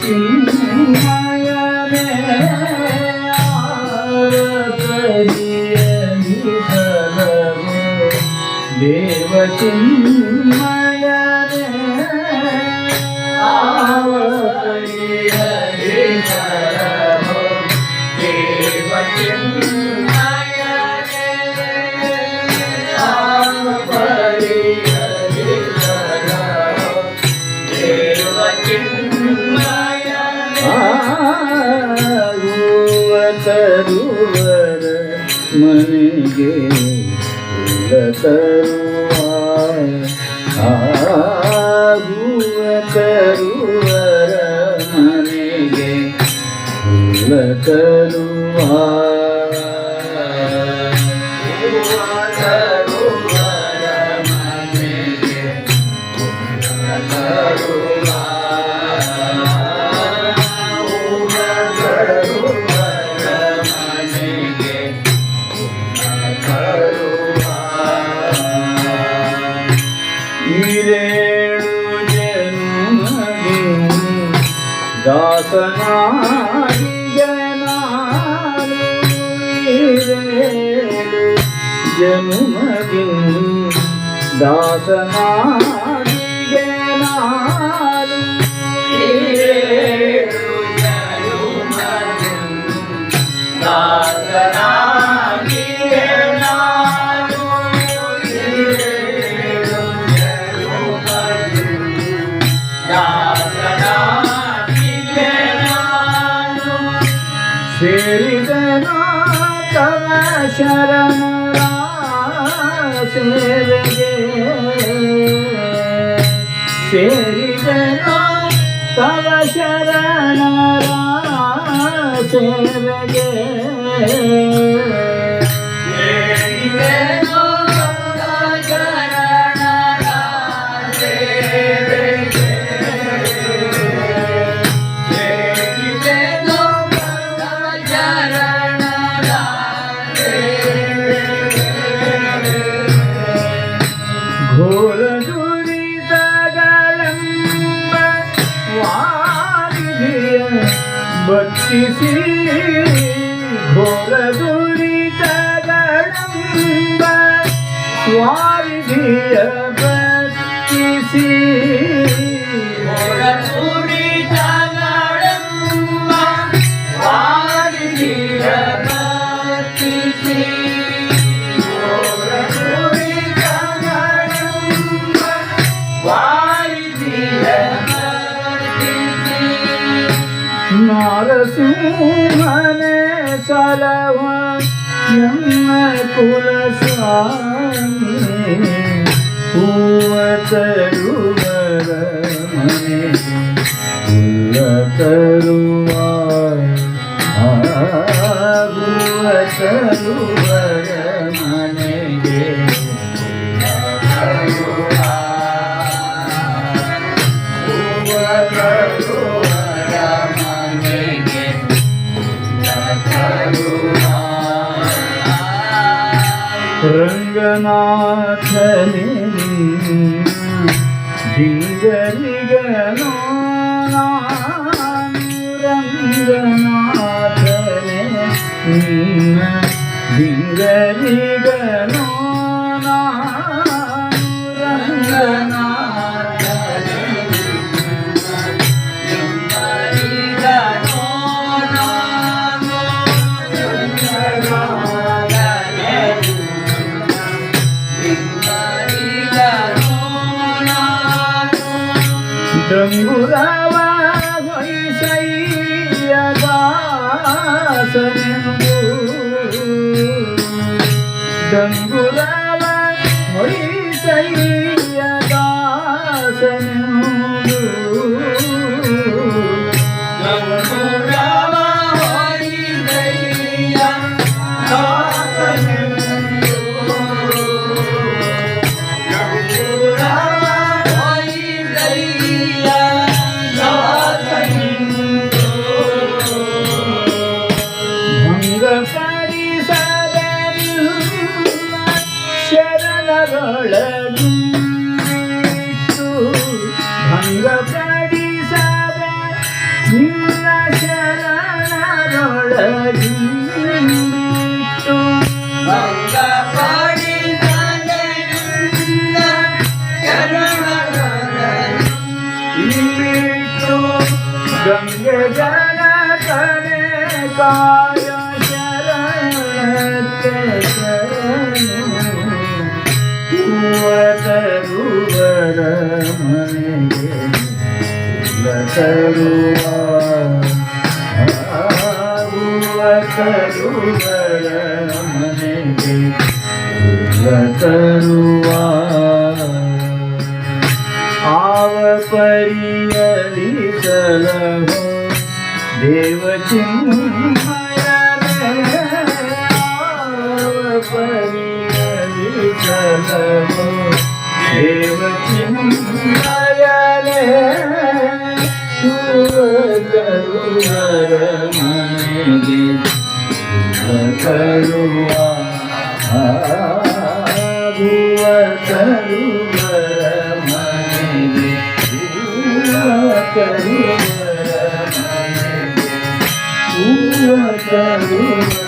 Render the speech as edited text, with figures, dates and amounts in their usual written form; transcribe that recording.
ಚಿನ್ಮಯನೇ ಆವತರಿಯಲಿ ಬರಲು ದೇವ ಚಿನ್ಮಯನೇ ಆವತರಿಯಲಿ ಬರಲು ದೇವ ಚಿನ್ಮಯನೇ ಆವತರಿಯಲಿ ಬರಲು ದೇವ ಚಿನ್ಮಯನೇ ತರುವರ ಮನೆಗೆ ತರುವ ತರುವರ ಮನೆಗೆ ತರುವ ಜನುಮಗಿ ದಾಸನಾಗಿಗೆ ನಾನು ದಾಸನಾಗಿಗೆ ನಾನು ದಾಸನಾಗಿಗೆ ನಾನು ಸೇರಿದನೋ ತವ ಶರಣರ ಸೇವೆಗೆ ಸೇರಿದನೋ ತವ ಶರಣರ ಸೇವೆಗೆ ಸೇರಿದನೋ ತವ ಶರಣರ ಸೇವೆಗೆ ಸೇರಿದನೋ ತವ ಶರಣರ ಘೋರ ದುರಿತಗಳೆಂಬ ವಾರಿಧಿಯ ಬತ್ತಿಸಿ ಘೋರ ದುರಿತಗಳೆಂಬ ವಾರಿಧಿಯ ಬತ್ತಿಸಿ ಘೋರ ದುರಿತಗಳೆಂಬ ವಾರಿಧಿಯ ಬತ್ತಿಸಿ ನಾರಸಿಂಹನೇ ಸಲವ ಎಮ್ಮ ಕುಲಸ್ವಾಮಿ ಹೂವ ತರುವರ ಮನೆಗೆ ಹುಲ್ಲ ತರುವ ಹೂವ ತರುವರ ಮನೆಗೆ ರಂಗನಾಥನೇ ಜಿಂಗರಿಗನೋ ನಾನು ರಂಗನಾಥನೇ ನಿನ್ನ ಜಿಂಗರಿಗನೋ ನಾನು ರಂಗನಾಥನೇ ಡಂಗುರವ ಹೊಯ್ಸಯ್ಯ ದಾಸನೆಂದು ಡಂಗುರವ ಹೊಯ್ಸಯ್ಯ ದಾಸನೆಂದು ಡಂಗುರವ ಹೊಯ್ಸಯ್ಯ ದಾಸನೆಂದು ಶರಣರೊಳಗಿಟ್ಟು ಭಂಗಪಡಿಸದ ತರುವರ ಮನೆಗೆ ತರುವ ತರುವರ ಮನೆಗೆ ತರುವ ಆವ ಪರಿಯಲಿ ಸಲಹೋ ದೇವಚಿನ್ಮಯನೇ ಆವ ಪರಿಯಲಿ ಸಲಹೋ ದೇವಚಿನ್ಮಯನೇ ತರುವರ ಮನೆಗೆ ತರುವ ತರುವರ ಮನೆಗೆ ತರುವರ ಮನೆಗೆ ತರುವರ